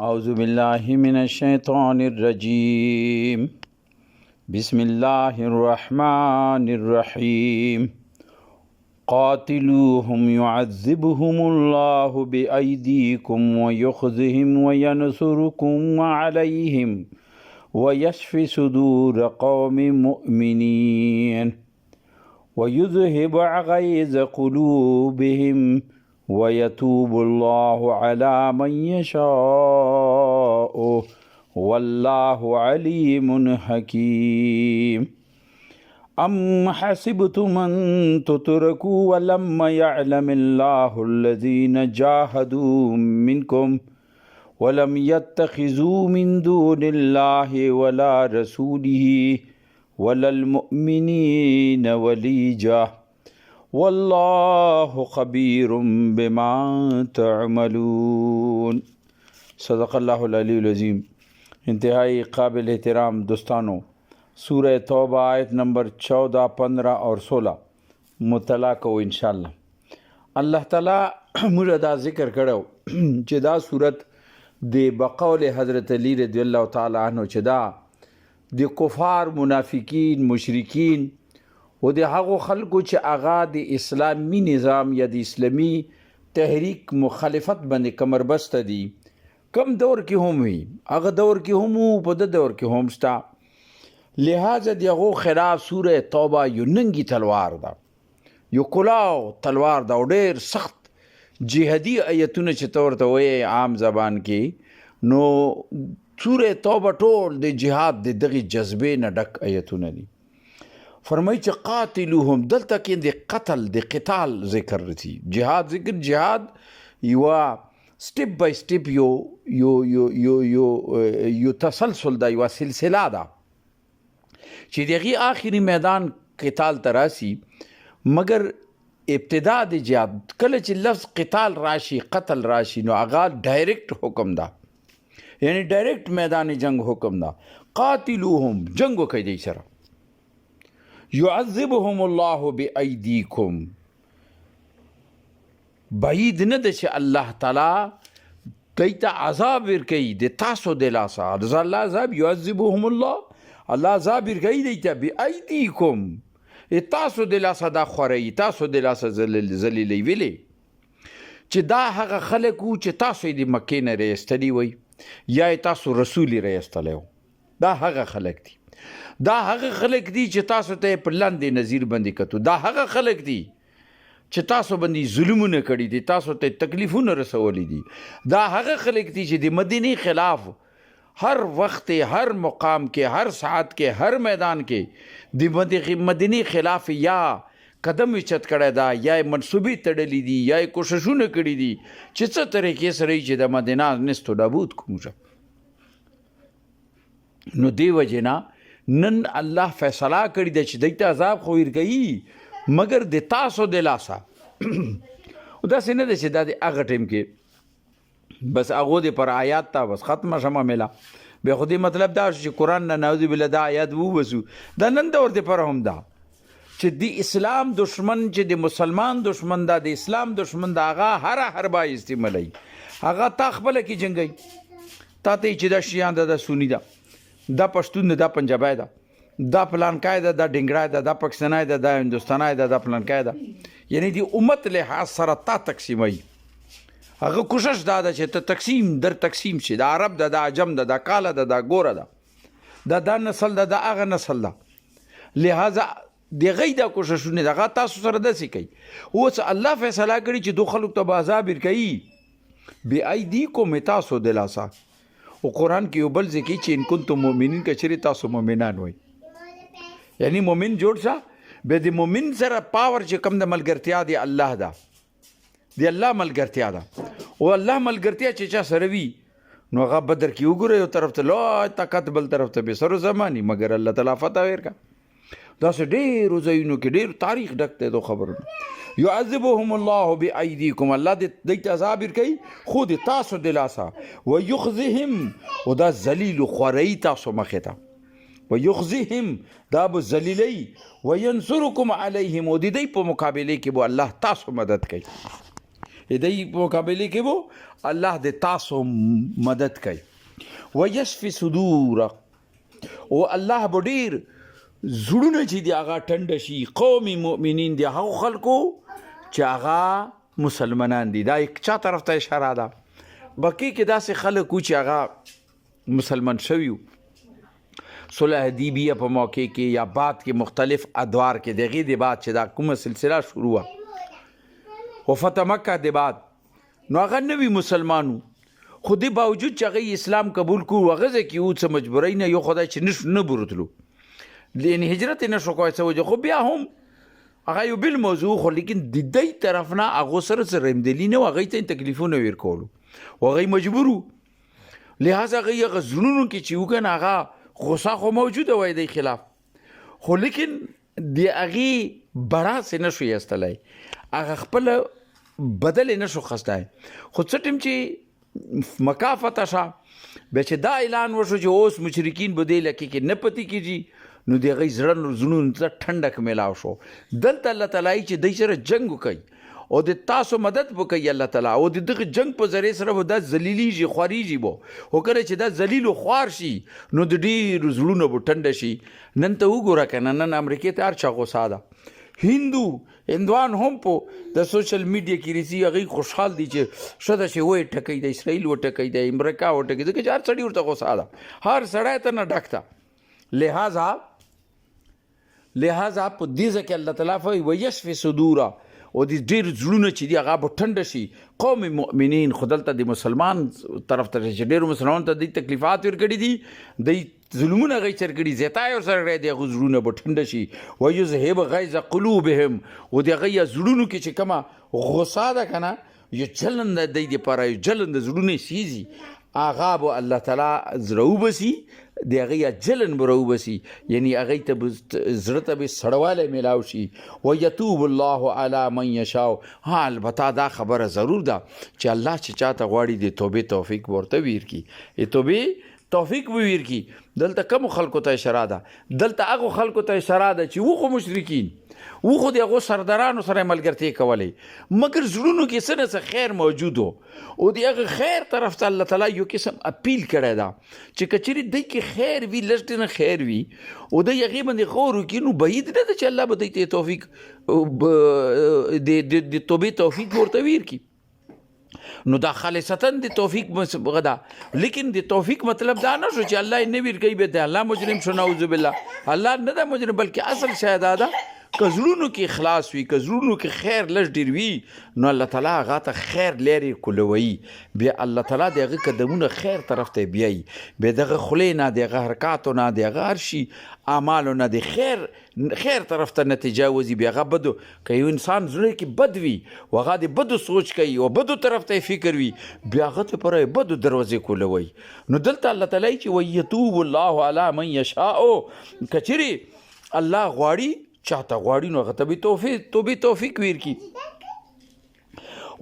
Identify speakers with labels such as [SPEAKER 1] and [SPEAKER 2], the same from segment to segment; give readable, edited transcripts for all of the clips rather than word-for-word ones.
[SPEAKER 1] أعوذ بالله من الشيطان الرجيم بسم الله الرحمن الرحيم قاتلوهم يعذبهم الله بأيديكم ويخزهم وينصركم عليهم ويشفي صدور قوم مؤمنين ويذهب غيظ قلوبهم ويتوب الله على من يشاء والله عليم حكيم أم حسبتم أن تتركوا ولما يعلم الله الذين جاهدوا منكم ولم يتخذوا من دون الله ولا رسوله ولا المؤمنين وليجا والله خبير بما تعملون. صدق اللہ العلی العظیم. انتہائی قابل احترام دوستانوں، سورہ توبہ آیت نمبر 14، 15 اور 16 مطالعہ کو انشاءاللہ. اللہ تعالیٰ موږ دا ذکر کړو چې دا صورت د بقول حضرت علی رضی الله تعالی عنہ چې دا د کفار، منافقین، مشرکین و د هغو خلکو چې هغه د اسلامي نظام یا د اسلامي تحریک مخالفت باندې کمربسته دي، کم دور کې هم وي، هغه دور کې هم وو، په د دور کې هم شته. لہذا د هغو خلاف سوره توبه یو ننګي تلوار ده، یو کلاو تلوار ده او ډېر سخت جهادي آیتونه چې ته ورته وایې عام زبان کې، نو سوره توبه ټول د جهاد د دغې جذبې نه ډک آیتونه دي. فرمایي چې قاتلوهم، دلته کې د قتل د قتال ذکر راځي، جهاد ذکر، جهاد یوه سټپ بای سټپ یو تسلسل ده، یوه سلسله ده چې د هغې آخري میدان قتال ته راسي. مګر ابتدا د جهاد کله چې لفظ قتال راشي، قتل راشي، نو هغه ډایرکټ حکم ده، یعنی ډایرکټ میدان جنگ حکم ده. قاتلوهم، جنگ وکئ دی سره. يعذبهم الله بأيديكم، بعید نه ده چې الله تعالی دوی ته عذاب ورکوي د تاسو د لاسه. الله عذاب، يعذبهم الله، الله عذاب ورکوي دوی ته بأيديكم، تاسو د لاسه دا خوروي، تاسو د لاسه ذلیلوي. ولې چې دا هغه خلک وو چې تاسو یې د مکې نه رایستلي وئ یا یې تاسو رسول یې رایستلی و. دا هغه خلک دي، دا هغه خلک دي چې تاسو ته په لاندې نظیر باندې کتو. دا هغه خلک دي چې تاسو باندې ظلمونه کړي دي، تاسو ته تکلیفونه رسولی دي. دا هغه خلک دي چې د مدینې خلاف هر وخت، هر مقام کې، هر ساعت کې، هر میدان کې د مدینې خلاف یا قدم اوچت کړی دا، یا یې منصوبې تړلي دي، یا یې کوششونه کړي دي چې څه طریقې سره یې چې د مدینه نست و نابود کړو. نو دی وجې نه نن الله فیصله کړې ده چې دوی ته عذاب خو ورکوي مګر د تاسو د لاسه. او داسې نه ده چې دا د هغه ټایم کې بس هغو د پر آیات ته بس ختمه شمه میله، بیا خو دې مطلب دا چې قرآن نه نعوذ بالله دا آیات ووبسو. دا نن دور دپاره هم ده چې د اسلام دشمن، چې د مسلمان دشمن ده، د اسلام دشمن ده، هغه هره حربه استعمالوي. هغه تا خپله کې جنګوي، تا ته چې دا شیان ده، دا سوني ده، دا پښتون ده، دا پنجابی ده، دا پلانکای ده، دا ډنګرای ده، دا پاکستانی ده، دا هندوستانی ده، دا پلانکای ده. یعنی د امت لحاظ سره تا تقسیموي. هغه کوشش دا ده چې ته تقسیم در تقسیم شي، دا عرب ده، دا عجم ده، دا کاله ده، دا ګوره ده، دا نسل ده، دا هغه نسل ده. لہذا د هغوی دا کوششونه دغه تاسو سره داسې کوي. اوس الله فیصله کړي چې دو خلکو ته به عذاب ورکوي بأیدیکم، تاسو د لاسه. او قرآن کې یو بل ځای چې ان کنتم مؤمنین، که چېرې تاسو مؤمنان وئ، یعنی مؤمن جوړ شه. بیا د مؤمن سره پاور چې کوم د ملګرتیا دی الله ده، د الله ملګرتیا ده. او الله ملګرتیا چې چا سره وي نو هغه بدر کې وګوره، یو طرف ته لوی طاقت، بل طرف ته بې سر و زماني، مګر الله تعالی فتح ورکړه. داسې ډېرو ځایونو کې ډېر تاریخ ډک دی دو خبرونه. يعذبهم الله بأيديكم، الله دوی ته عذاب ورکوي خو د تاسو د لاسه. ويخزهم، او دا ذلیل و خوروي تاسو مخې ته. ويخزهم، دا به ذلیلوي. وینصرکم علیهم، او د دوی په مقابله کې به الله تاسو مدد کوي. دی مقابله کې وو الله د تاسو مدد کوي ويشفي صدور او الله به ډیر زړونه چې دی هغه ټنډه شي قوم مؤمنین دی هغه خلکو چې هغه مسلمانان دي دا یک چا طرف ته اشاره ده بقي کې داسې خلک چې هغه مسلمان شوي صلح حدیبیه په موقع کې یا بعد کې مختلف ادوار کې دغه د بعد چې دا کومه سلسله شروع او فتح مکه د بعد نو هغه نوی مسلمانو خو دې باوجود چې هغه اسلام قبول کو هغه کې او څه مجبورای نه یو خدای چې نه برتلو لین هجرت نه شو کوي څه خو بیا هم هغه یو بل موضوع خو لیکن د دې طرف نه هغه سره رمدلی نه هغه ته تکلیفونه ورکول او هغه مجبورو لہذا هغه غزنونو کې چې وګن هغه غصه خو موجوده وای د خلاف خو لیکن دی هغه بڑا سه نشو یستلای هغه خپل بدل نشو خستای خو څټم چې مکافته شه به چې دا اعلان وشو چې اوس مشرکین بدیل کې نه پتی کیږي نو دی غي زړه زنون ته ټنډک ملاو شو دلته الله تعالی چې د سره جنگ وکي او د تاسو مدد وکړي الله تعالی او د دغه جنگ په ذریعہ سره د ذلیلی خواريږي بو او کله چې د ذلیل خوار شي نو د ډیر زړونو بټند شي نن ته وګوره کنه نن امریکا ته هر چا غوسه ده هندوان هم په د سوشل میډیا کې رسي هغه خوشحال دي چې شته شي وای ټکې د اسرائیل و ټکې د امریکا و ټکې د هر څړي ورته غوسه ده هر سړی ته نه ډکتا لہذا په دې ځکه الله تعالی فوي ويشفي صدور او د ډیر زړونه چې دی هغه بټنډ شي قوم مؤمنین خدلته د مسلمان طرف ته چې ډیر مسلمان ته د تکلیفات ورکړي دي د ظلمونه غي چرګړي زیاتای او سره د غزرونه بټنډ شي ويذهب غيظ قلوبهم او د غي زړونو کې چې کما غصه ده کنه یو چلند د دې لپاره یو چلند زړونه سيزي هغه به الله تعالی زړه وبسي د هغه جلن برو بسي یعنی هغه ته زړه ته به سړواله ملاو شي ويتوب الله على من يشاء ها البته دا خبره ضرور ده چې الله چې چاته غواړي د توبې توفیق ورته ویر کی توبې توفیق ویر کی دلته کوم خلکو ته اشاره ده دلته هغه خلکو ته اشاره ده چې وخو مشرکین وخو دغه سردارانو سره ملګرتي کولې مګر زړونو کې څه خیر موجود او دغه خیر طرف ته الله تعالی یو قسم اپیل کړی دا چې کچری د کې خیر وی لږ نه خیر وی او د یغې باندې غور کینو بعید نه چې الله به دې توفیق د توبې توفیق ورته ویر کی نو دا خالصتاً د توفیق غدا لیکن د توفیق مطلب دا نه شو چې الله یې نه ویر کوي به الله مجرم شو نعوذ بالله الله نه دا مجرم بلکې اصل شاید دا کزړونو کې اخلاص وي کزړونو کې خیر لږ ډیر وي نو الله تعالی هغه ته خیر لري کولوي بیا الله تعالی دغه قدمونه خیر طرف ته بیاي به دغه خلینا دغه حرکاتو نه دغه هر شي اعمالو نه د خیر طرف ته نتیجاوزي بیا هغه بدو کوي انسان زړه کې بد وي وغه د بدو سوچ کوي او بدو طرف ته فکر وي بیا هغه ته پر بدو دروازې کولوي نو دلته الله تعالی چې ويتوب الله علی من یشاء کچری الله غواړي چاته غواړي نو هغه ته توفیق ویر کی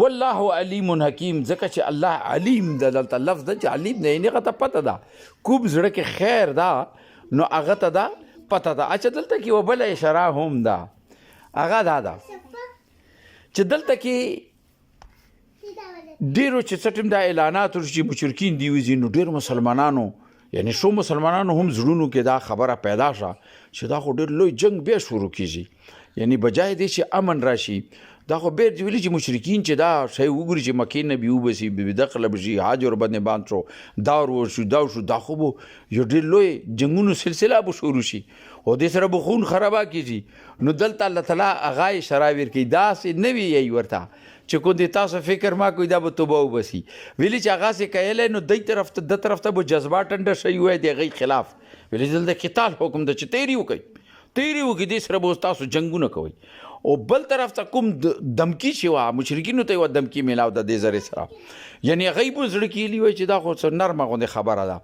[SPEAKER 1] والله علیم حکیم ځکه چې الله علیم دلته لفظ د علیم نه نه غته پته ده کوم زړه کې خیر ده نو هغه ته ده پته ده اچھا دلته کې وبل اشاره هم ده هغه ده چې دلته کې ډیرو چې څټم د اعلانات ورشي مشرکین دی وزي نو ډیر مسلمانانو یعنی شو مسلمانانو هم زړونو کې دا خبره پیدا شوه چې دا خو ډېر لوی جنگ بیا شروع کیږي یعنی بجای دی چې امن راشي دا خو بیر ویلي چې مشرکین چې دا شی وګوري چې مکې نه بي وبسي بدخله بشي حاج ور باندې باند شو دا شو دا خو یو ډېر لوی جنگونو سلسله به شروع شي او دې سره به خون خرابه کیږي نو دلته الله تعالی هغه شراویر کوي داسې نه وي یی ورته چې کو دې تاسو فکر ما کوي دا به توبه وبسي ویلي چې هغه سه کایله نو د طرف ته به جذبات انده شي وای دی غي خلاف ویلي دلته قتال حکم د چتيري وکي دې سره به تاسو جنگونه کوي او بل طرف ته کوم دمکی شوا مشرکین ته و دمکی میلاو د دې زری سره یعنی غیب زړه کې وی چې دا خو نرمه غونډه خبره ده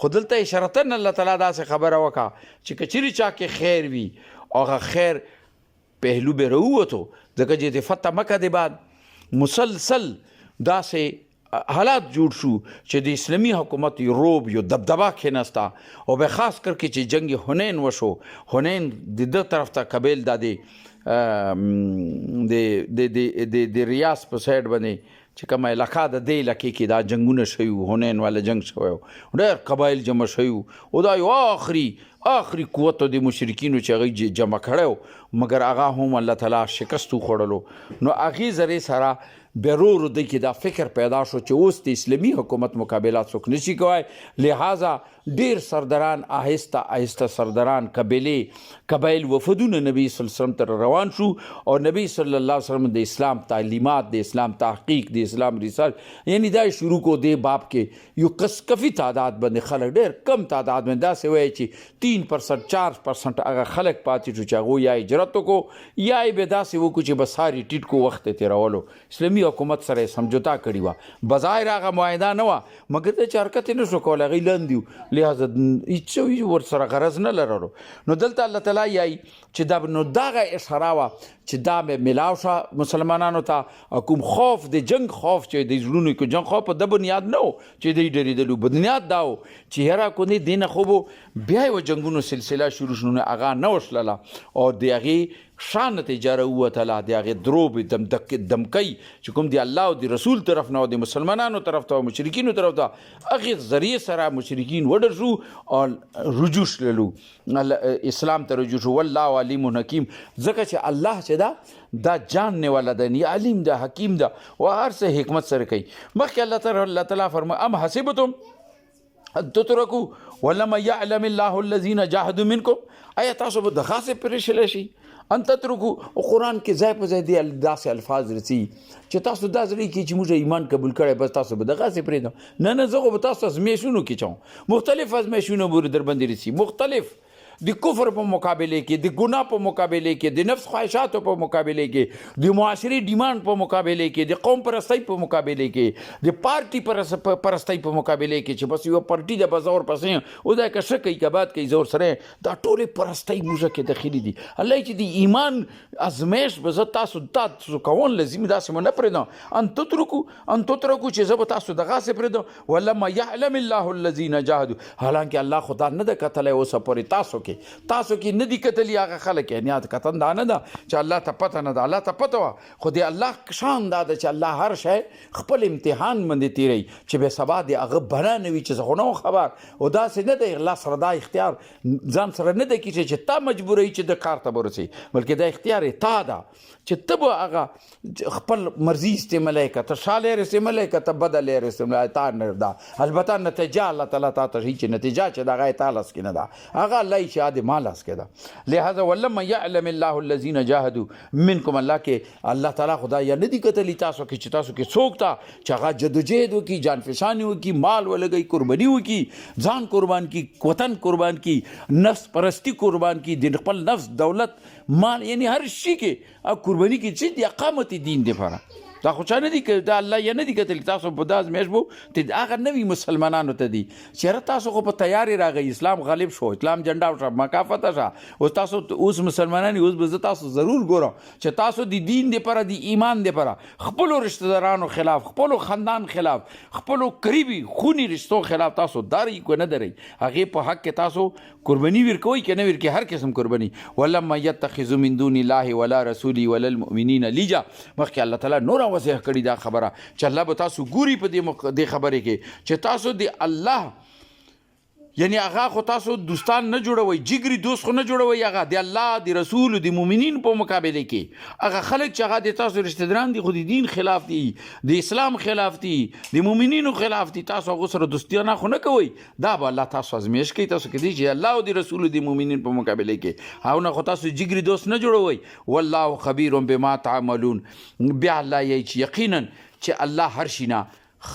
[SPEAKER 1] خو دلته اشارتن الله تعالی دا سه خبره وکا چې کچری چا کې خیر وی او خیر پهلو به وروته ځکه چې د فتح مکه د بعد مسلسل دا سه حالات جوړ شو چې د اسلامي حکومت روب یو دبدبه کېناستا او به خاص کر کې چې جنگ حنین وشو. حنین د طرف ته قبیل د ریاض په سایډ باندې چې کومه علاقه د دې علاقې کې دا جنگونه شوي حنین والا جنگ شوی ډېر قبایل جمع شوي او دا یو آخري قوت د مشرکینو چې هغه جمع کړی مګر هغه هم الله تعالی شکست وخوړلو. نو هغې ذریعې سره بیرور دی کې دا فکر پیدا شو چې اوس د اسلامي حکومت مقابله څوک نشي کوای. لہذا ډیر سرداران آهسته سرداران قبایل وفدونه نبی صلی الله علیه وسلم ته روان شو او نبی صلی الله علیه وسلم د اسلام تعلیمات د اسلام تحقیق د اسلام ریسرچ یعنی دا شروع کو دی باب کې یو کفي تعداد باندې خلک ډیر کم تعداد باندې داسې وایي چې 3% 4% هغه خلک پاتې شو چې هغه یا هجرت وکړو یا به داسې وکړو چې بس ساري ټیټ کو وخت تیرولو. اسلامي حکومت سره سمجھوتا کړی وه بظاهر هغه معاهده نه وه مګر د چې حرکت یې نشو کولی هغوی لاندې وو لہذا هیڅ ورسره غرض نه لرلو. نو دلته الله تعالی یایي چې دا نو دغه اشاره وه چې دا به ملاو شه مسلمانانو ته کوم خوف د جنگ خوف چې د زړونو کې جنگ خوف په د بنیاد نه و چې دوی ډرېدلو بنیاد دا و چې هره کونې دې نه خو بیا یې جنګونو سلسله شروع شو نو هغه نه وشلله او د هغې شان نتیجه راووتله د هغې دروب دمکۍ چې کوم د الله او د رسول طرف نه او د مسلمانانو طرف ته او مشرکینو طرف ته هغې ذریعې سره مشرکین وډر شو او رجوع شللو اسلام ته رجوع شو. والله علیم حکیم ځکه چې الله چې دا جاننے والا ده یا علیم ده حکیم ده او هر څه حکمت سره کوي. مخکې الله تعالی فرمایي ام حسبتم ان تتركوا ولما يعلم الله الذين جاهدوا منكم آیا تاسو به دغه څه پرېښلی شي ان تتركوا او قرآن کې ځای په ځای دی داسې الفاظ رسي چې تاسو دا زړه کې چې موږ ایمان قبول کړی بس تاسو به دغه څه پرېږدم نه زه خو به تاسو ازمیښتونو کې چوم مختلف ازمیښتونه به در باندې رسي مختلف د کفر په مقابله کې د ګناه په مقابله کې د نفس خواهشاتو په مقابله کې د معاشري ډیماند په مقابله کې د قوم پرستۍ په مقابله کې د پارټي پرستۍ په مقابله کې چې بس یو پارټي د بزور پسې او دا که څه کوي که بد کوي زور سره دا ټولې پرستۍ موږ کې داخلي دي. الله چې د ایمان ازمایښت به زه تاسو کول لازمي داسې مو نه پرېږدم ان تترکو چې زه به تاسو دغسې پرېږدم ولما یعلم الله الذین جاهدوا حالانکه الله خو دا نه ده کتلی اوسه پورې تاسو کې نه دي کتلی هغه خلک یعنی کتن دا نه ده چې الله ته پته نه ده الله ته پته وه خو د الله شان دا ده چې الله هر شی خپل امتحان باندې تیروي چې به سبا د هغه بنا نه وي چې زه خو نه خبر او داسې نه دی الله سره دا اختیار ځان سره نه دی کېږي چې تا مجبوروي چې د کار ته به ورسوي بلکې دا اختیار یې تا ده چې ته به هغه خپل مرضي استعمالوي که ته ښه لیر استعمالوي که ته بده لیر استعمالوي تا نه ده البته نتیجه الله تعالی تا ته ښیي چې نتیجه چې د هغه یې تا لاس کې نه ده هغه الله یې چې ما لاس کې ده. لہذا ولما یعلم الله الذین جاهدوا منکم الله کې الله تعالی خدا یا نه دي کتلی تاسو کې چې تاسو کې څوک ته چې هغه جدوجہد وکړي جان فشاني وکړي مال ولګوي قرباني وکړي ځان قربان کړي وطن قربان کړي نفس پرستی قربان کړي د خپل نفس دولت مال یعنی هر شي کې قرباني کړي چې د اقامت دین لپاره دا خو چا نه دي دا الله یا نه دي کتلی تاسو په دا ازمایښت بو ته هغه نوي مسلمانانو ته دي چېرې تاسو خو په تیارې راغی اسلام غالب شو اسلام جنډا شو مکه فتح شه اوس تاسو اوس مسلمانان اوس به زه تاسو ضرور ګورم چې تاسو د دین دپاره د ایمان دپاره خپلو رشته دارانو خلاف خپلو خاندان خلاف خپلو قریبي خوني رشتو خلاف تاسو دارئ که نه درئ هغې په حق کې تاسو قرباني ورکوئ که نه ورکوئ هر قسم قرباني ولما یتخذوا من دون الله ولا رسوله ولا المؤمنین لیجا مخکې الله تعالی نور وضح کړي دا خبره چې الله به تاسو ګوري په دې خبرې کې چې تاسو د الله یعنی هغه خو تاسو دوستان نه جوړوئ جګري دوست خو نه جوړوئ هغه د الله د رسول د مؤمنین په مقابله کې هغه خلک چې هغه د تاسو رشته داران دي خو د دین خلاف دي د اسلام خلاف دي د مؤمنینو خلاف دي تاسو هغو سره دوستیانه خو نه کوئ دا به الله تاسو ازمایښت کوي تاسو کې دي چې الله او د رسول د مؤمنین په مقابله کې هغونه خو تاسو جګري دوست نه جوړوئ والله خبیر بما تعملون بیا الله یې چې یقینا چې الله هر شي نه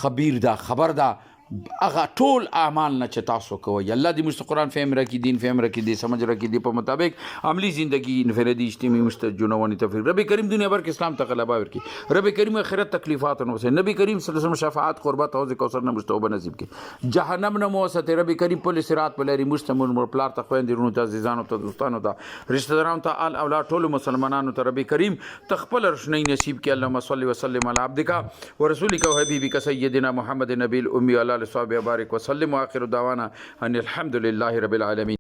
[SPEAKER 1] خبیر ده خبر ده هغه ټول اعمال نه چې تاسو کوئ الله دې موږ ته قرآن فهم راکړي دین فهم راکړي دې سمجھ راکړي دې په مطابق عملی زندگی انفرادي اجتماعي مستجنونی تفریق رب کریم دنیا بھر کے اسلام ته غلبہ ورکړي رب کریم آخرت تکلیفات نو سے نبی کریم صلی الله علیه وسلم شفاعت قربت حوض کوثر نه مستوبه نصیب کړي جهنم نه موسته رب کریم په صراط په لري مستمر مر پلار ته خويندې رونو ته عزیزانو ته دوستانو ته رشتہ دارانو ته آل اولاد ټول مسلمانانو ته رب کریم تخپل رشنی نصیب کړي اللهم صل وسلم علی عبدک ورسولک وحبیبک سیدنا محمد نبی الامي وعلى اله وصحبه وبارك وسلم واخر دعوانا ان الحمد لله رب العالمين.